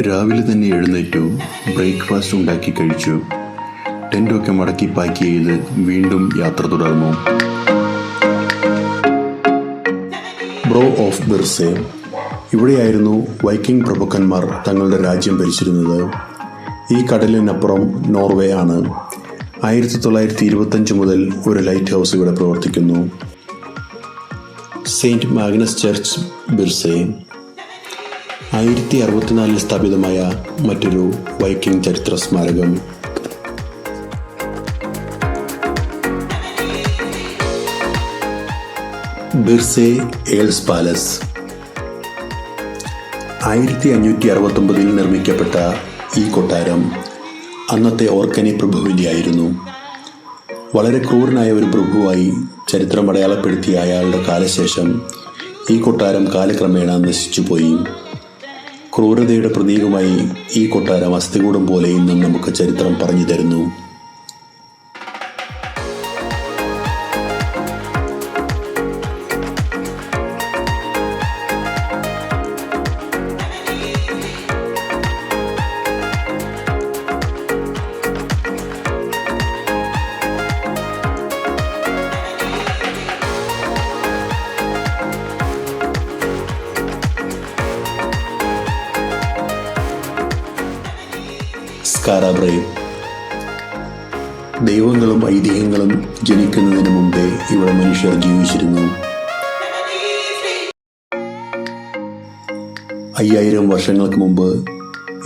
രാവിലെ തന്നെ എഴുന്നേറ്റു, ബ്രേക്ക്ഫാസ്റ്റ് ഉണ്ടാക്കി കഴിച്ചു, ടെൻ്റൊക്കെ മടക്കി പാക്ക് ചെയ്ത് വീണ്ടും യാത്ര തുടർന്നു. Brough of Birsay. ഇവിടെയായിരുന്നു വൈക്കിംഗ് പ്രഭുക്കന്മാർ തങ്ങളുടെ രാജ്യം ഭരിച്ചിരുന്നത്. ഈ കടലിനപ്പുറം നോർവേ ആണ്. 1925 മുതൽ ഒരു ലൈറ്റ് ഹൗസ് ഇവിടെ പ്രവർത്തിക്കുന്നു. സെയിൻറ്റ് മാഗ്നസ് ചർച്ച് ബിർസെ 1064 സ്ഥാപിതമായ മറ്റൊരു വൈക്കിംഗ് ചരിത്ര സ്മാരകം. ബിർസെ ഏൾസ് പാലസ് 1569 നിർമ്മിക്കപ്പെട്ട ഈ കൊട്ടാരം അന്നത്തെ ഓർക്കനി പ്രഭുവിൻ്റെ ആയിരുന്നു. വളരെ ക്രൂരനായ ഒരു പ്രഭുവായി ചരിത്രം അടയാളപ്പെടുത്തിയ അയാളുടെ കാലശേഷം ഈ കൊട്ടാരം കാലക്രമേണ നശിച്ചുപോയി. ക്രൂരതയുടെ പ്രതീകമായി ഈ കൊട്ടാരം അസ്ഥികൂടം പോലെ ഇന്നും നമുക്ക് ചരിത്രം പറഞ്ഞു തരുന്നു. സ്കാരാ ബ്രേവ്. ദൈവങ്ങളും ഐതിഹ്യങ്ങളും ജനിക്കുന്നതിന് മുമ്പേ ഇവിടെ മനുഷ്യർ ജീവിച്ചിരുന്നു. 5000 വർഷങ്ങൾക്ക് മുമ്പ്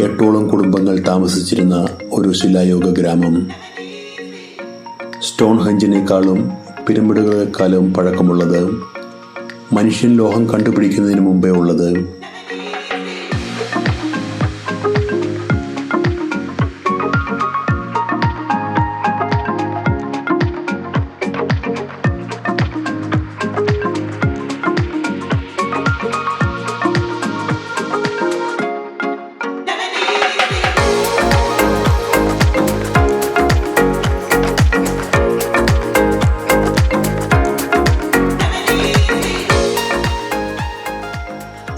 8ഓളം കുടുംബങ്ങൾ താമസിച്ചിരുന്ന ഒരു ശിലായുഗ ഗ്രാമം. സ്റ്റോൺഹെഞ്ചിനേക്കാളും പിരമിഡുകളെക്കാളും പഴക്കമുള്ളത്, മനുഷ്യൻ ലോഹം കണ്ടുപിടിക്കുന്നതിന് മുമ്പേ ഉള്ളത്.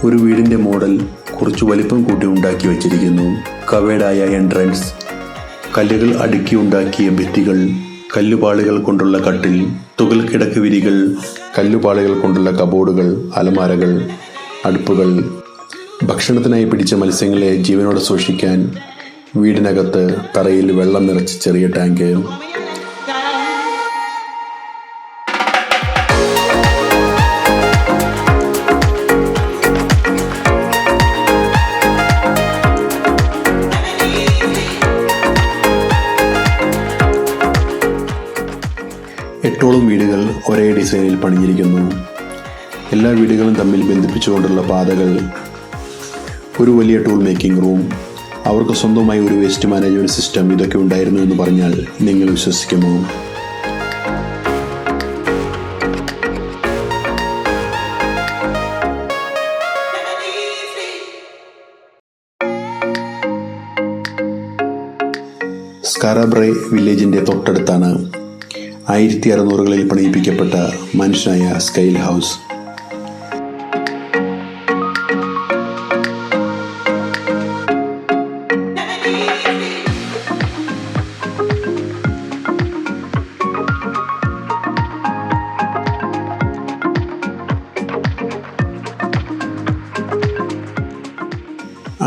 ഒരു വീടിൻ്റെ മോഡൽ കുറച്ച് വലിപ്പം കൂട്ടി ഉണ്ടാക്കി വച്ചിരിക്കുന്നു. കവേഡായ എൻട്രൻസ്, കല്ലുകൾ അടുക്കി ഉണ്ടാക്കിയ ഭിത്തികൾ, കല്ലുപാളികൾ കൊണ്ടുള്ള കട്ടിൽ, തുകൽ കിടക്ക് വിരികൾ, കല്ലുപാളികൾ കൊണ്ടുള്ള കബോർഡുകൾ, അലമാരകൾ, അടുപ്പുകൾ, ഭക്ഷണത്തിനായി പിടിച്ച മത്സ്യങ്ങളെ ജീവനോടെ സൂക്ഷിക്കാൻ വീടിനകത്ത് തറയിൽ വെള്ളം നിറച്ച ചെറിയ ടാങ്ക്. എട്ടോളം വീടുകൾ ഒരേ ഡിസൈനിൽ പണിഞ്ഞിരിക്കുന്നു. എല്ലാ വീടുകളും തമ്മിൽ ബന്ധിപ്പിച്ചുകൊണ്ടുള്ള പാതകൾ, ഒരു വലിയ ടൂൾ മേക്കിംഗ് റൂം, അവർക്ക് സ്വന്തമായി ഒരു വേസ്റ്റ് മാനേജ്മെൻറ്റ് സിസ്റ്റം, ഇതൊക്കെ ഉണ്ടായിരുന്നു എന്ന് പറഞ്ഞാൽ നിങ്ങൾ വിശ്വസിക്കുമോ? സ്കാരാ ബ്രേ വില്ലേജിൻ്റെ തൊട്ടടുത്താണ് 1600കളിൽ പണിയിപ്പിക്കപ്പെട്ട മനുഷ്യനായ സ്കൈൽ ഹൗസ്.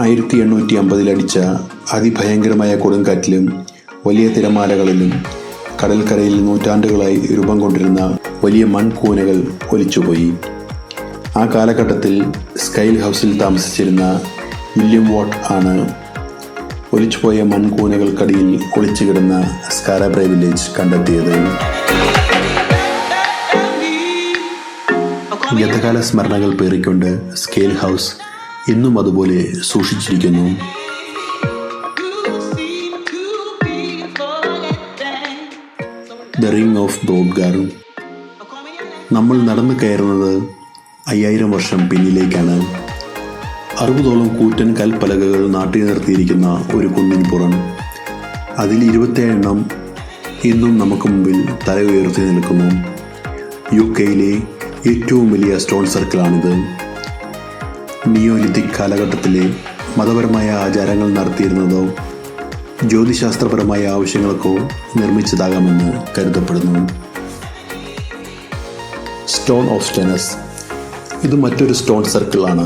ആയിരത്തി 1850 അടിച്ച അതിഭയങ്കരമായ കൊടുങ്കാറ്റിലും വലിയ തിരമാലകളിലും കടൽക്കരയിൽ നൂറ്റാണ്ടുകളായി രൂപം കൊണ്ടിരുന്ന വലിയ മൺകൂനകൾ ഒലിച്ചുപോയി. ആ കാലഘട്ടത്തിൽ സ്കൈൽ ഹൗസിൽ താമസിച്ചിരുന്ന വില്യം വാട്ട് ആണ് ഒലിച്ചുപോയ മൺകൂനകൾക്കടിയിൽ ഒളിച്ചു കിടന്ന സ്കാരാ ബ്രേ വില്ലേജ് കണ്ടെത്തിയത്. ഗതകാല സ്മരണകൾ പേറിക്കൊണ്ട് സ്കൈൽ ഹൗസ് ഇന്നും അതുപോലെ സൂക്ഷിച്ചിരിക്കുന്നു. The Ring of Brodgar. നമ്മൾ നടന്നു കയറുന്നത് 5000 വർഷം പിന്നിലേക്കാണ്. 60ഓളം കൂറ്റൻ കൽപ്പലകകൾ നാട്ടി നിർത്തിയിരിക്കുന്ന ഒരു കുന്നിൻ പുറം. അതിൽ 27 ഇന്നും നമുക്ക് മുമ്പിൽ തല ഉയർത്തി നിൽക്കുന്നു. യുകെയിലെ ഏറ്റവും വലിയ സ്റ്റോൺ സർക്കിളാണിത്. നിയോലിത്തിക് കാലഘട്ടത്തിലെ മതപരമായ ആചാരങ്ങൾ നടത്തിയിരുന്നതോ ജ്യോതിശാസ്ത്രപരമായ ആവശ്യങ്ങൾക്കോ നിർമ്മിച്ചതാകാമെന്ന് കരുതപ്പെടുന്നു. Stone of Stenness. ഇത് മറ്റൊരു സ്റ്റോൺ സർക്കിളാണ്.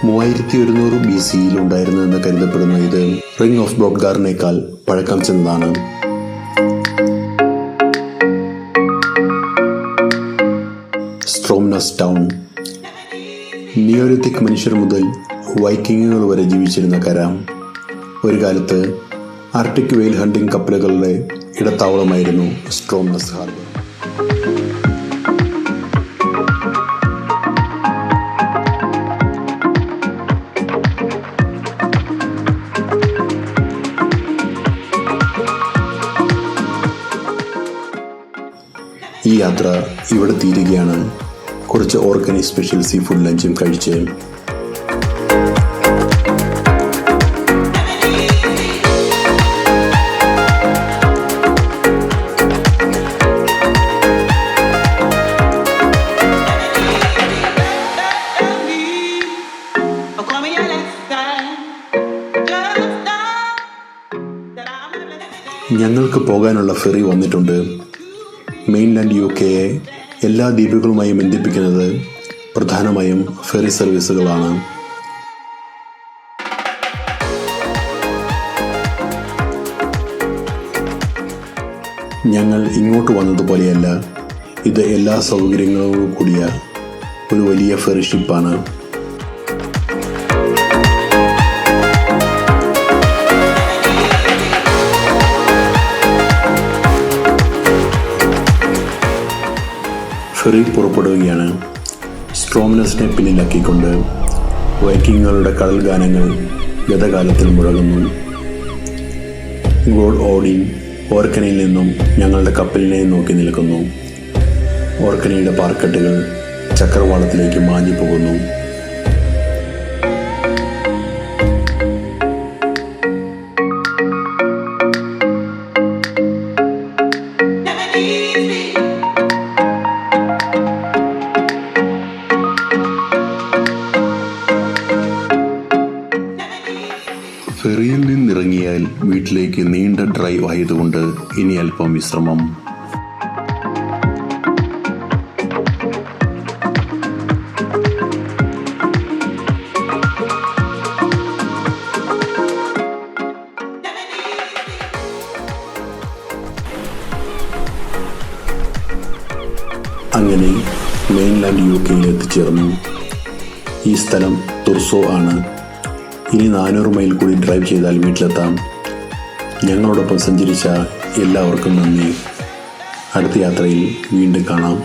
3100 BC ഉണ്ടായിരുന്നുവെന്ന് കരുതപ്പെടുന്ന ഇത് റിംഗ് ഓഫ് ബ്രോഡ്ഗാറിനേക്കാൾ പഴക്കം ചെന്നതാണ്. സ്ട്രോംനസ് ടൗൺ. നിയോലിത്തിക് മനുഷ്യർ മുതൽ വൈക്കിങ്ങുകൾ വരെ ജീവിച്ചിരുന്ന കര. ഒരു കാലത്ത് ആർട്ടിക് വെയിൽ ഹണ്ടിംഗ് കപ്പലുകളുടെ ഇടത്താവളമായിരുന്നു സ്ട്രോംനസ് ഹാർബർ. ഈ യാത്ര ഇവിടെ തീരുകയാണ്. കുറച്ച് ഓർഗാനിക് സ്പെഷ്യൽ സീ ഫുഡ് ലഞ്ചും കഴിച്ച് ഞങ്ങൾക്ക് പോകാനുള്ള ഫെറി വന്നിട്ടുണ്ട്. മെയിൻലാൻഡ് UK-യെ എല്ലാ ദ്വീപുകളുമായും ബന്ധിപ്പിക്കുന്നത് പ്രധാനമായും ഫെറി സർവീസുകളാണ്. ഞങ്ങൾ ഇങ്ങോട്ട് വന്നതുപോലെയല്ല. ഇത് എല്ലാ സൗകര്യങ്ങളോടും കൂടിയ ഒരു വലിയ ഫെറി ഷിപ്പാണ്. ഫെറി പുറപ്പെടുകയാണ്. സ്ട്രോംനസിനെ പിന്നിലാക്കിക്കൊണ്ട് വൈക്കിങ്ങുകളുടെ കടൽ ഗാനങ്ങൾ ഗതകാലത്തിൽ മുഴങ്ങുന്നു. ഗോഡ് ഓഡിൻ ഓർക്കനയിൽ നിന്നും ഞങ്ങളുടെ കപ്പലിനെ നോക്കി നിൽക്കുന്നു. ഓർക്കനയുടെ പാർക്കെട്ടുകൾ ചക്രവാളത്തിലേക്ക് മാഞ്ഞു പോകുന്നു. ഫെറിയിൽ നിന്നിറങ്ങിയാൽ വീട്ടിലേക്ക് നീണ്ട ഡ്രൈവ് ആയതുകൊണ്ട് ഇനി അല്പം വിശ്രമം. അങ്ങനെ മെയിൻലാൻഡ് UK-യിൽ എത്തിച്ചേർന്നു. ഈ സ്ഥലം തുർസോ ആണ്. ഇനി 400 മൈൽ കൂടി ഡ്രൈവ് ചെയ്താൽ വീട്ടിലെത്താം. ഞങ്ങളോടൊപ്പം സഞ്ചരിച്ച എല്ലാവർക്കും നന്ദി. അടുത്ത യാത്രയിൽ വീണ്ടും കാണാം.